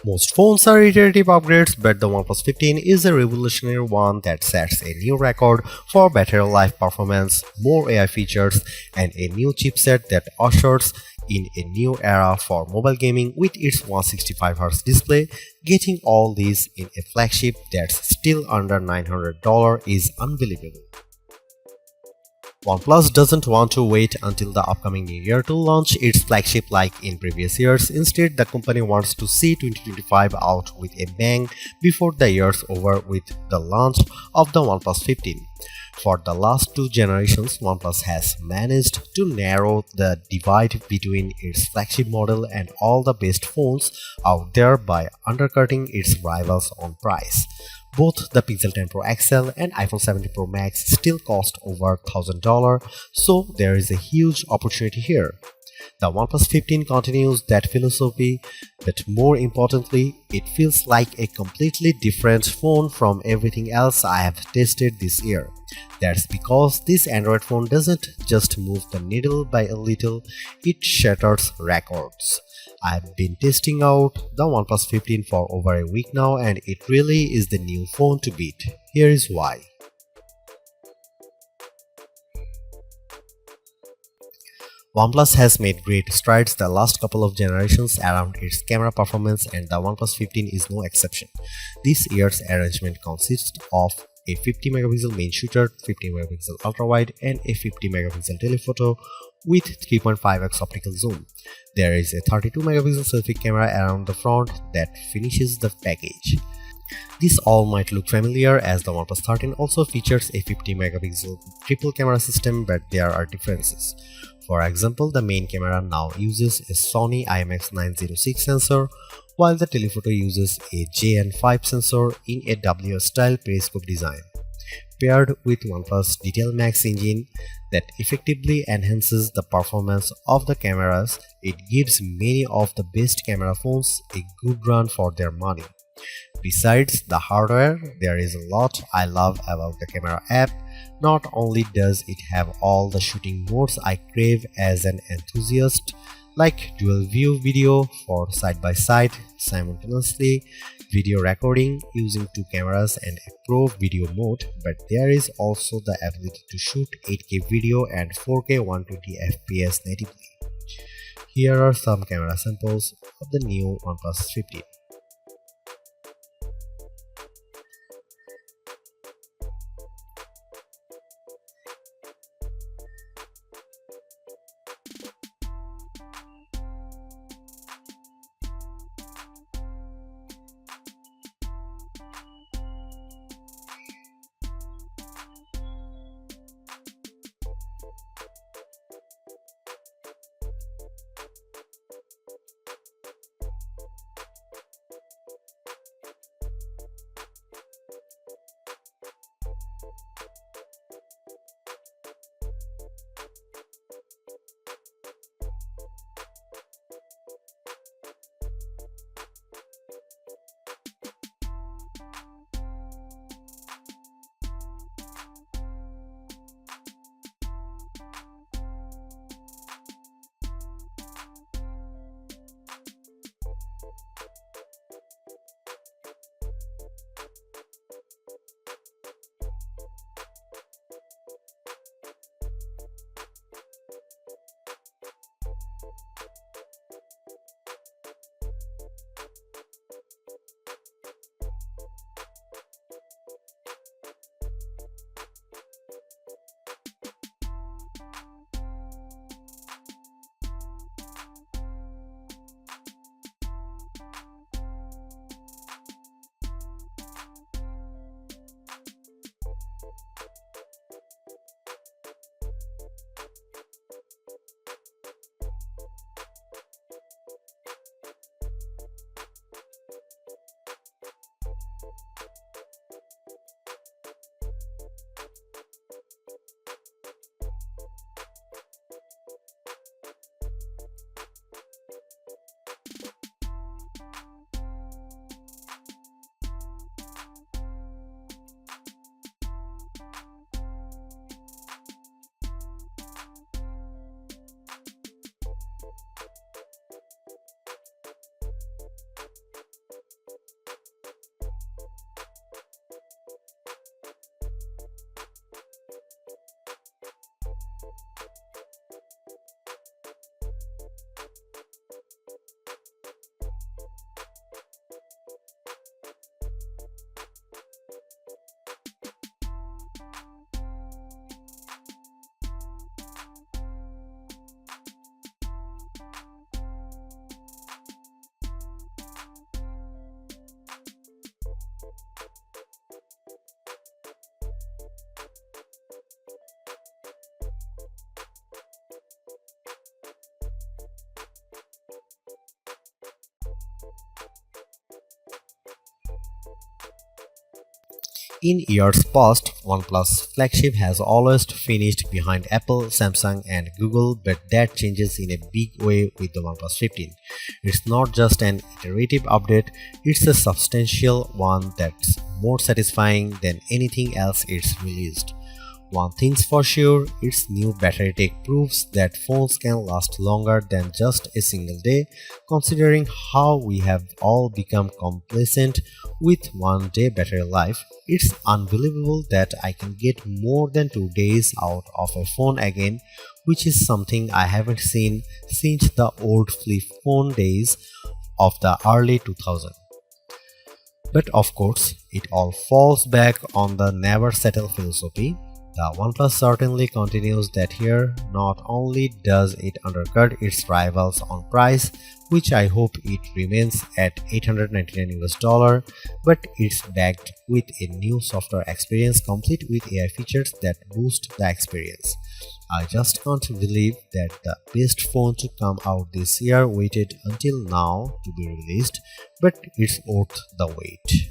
Most phones are iterative upgrades, but the OnePlus 15 is a revolutionary one that sets a new record for battery life performance, more AI features, and a new chipset that ushers in a new era for mobile gaming with its 165Hz display. Getting all these in a flagship that's still under $900 is unbelievable. OnePlus doesn't want to wait until the upcoming new year to launch its flagship like in previous years. Instead, the company wants to see 2025 out with a bang before the year's over with the launch of the OnePlus 15. For the last two generations, OnePlus has managed to narrow the divide between its flagship model and all the best phones out there by undercutting its rivals on price. Both the Pixel 10 Pro XL and iPhone 17 Pro Max still cost over $1,000, so there is a huge opportunity here. The OnePlus 15 continues that philosophy, but more importantly, it feels like a completely different phone from everything else I have tested this year. That's because this Android phone doesn't just move the needle by a little, it shatters records. I've been testing out the OnePlus 15 for over a week now, and it really is the new phone to beat. Here is why. OnePlus has made great strides the last couple of generations around its camera performance, and the OnePlus 15 is no exception. This year's arrangement consists of a 50 megapixel main shooter, 50 megapixel ultra-wide, and a 50 megapixel telephoto with 3.5x optical zoom. There is a 32 megapixel selfie camera around the front that finishes the package. This all might look familiar as the OnePlus 13 also features a 50 megapixel triple camera system, but there are differences. For example, the main camera now uses a Sony IMX906 sensor, while the telephoto uses a JN5 sensor in a WS-style periscope design. Paired with OnePlus Detail Max engine that effectively enhances the performance of the cameras, it gives many of the best camera phones a good run for their money. Besides the hardware, there is a lot I love about the camera app. Not only does it have all the shooting modes I crave as an enthusiast, like dual view video for side-by-side simultaneously, video recording using two cameras and a pro video mode, but there is also the ability to shoot 8K video and 4K 120fps natively. Here are some camera samples of the new OnePlus 15. In years past, OnePlus Flagship has always finished behind Apple, Samsung, and Google, but that changes in a big way with the OnePlus 15. It's not just an iterative update, it's a substantial one that's more satisfying than anything else it's released. One thing's for sure, its new battery tech proves that phones can last longer than just a single day, considering how we have all become complacent with 1 day battery life. It's unbelievable that I can get more than 2 days out of a phone again, which is something I haven't seen since the old flip phone days of the early 2000s. But of course, it all falls back on the never settle philosophy. The OnePlus certainly continues that here. Not only does it undercut its rivals on price, which I hope it remains at $899 but it's backed with a new software experience complete with AI features that boost the experience. I just can't believe that the best phone to come out this year waited until now to be released, but it's worth the wait.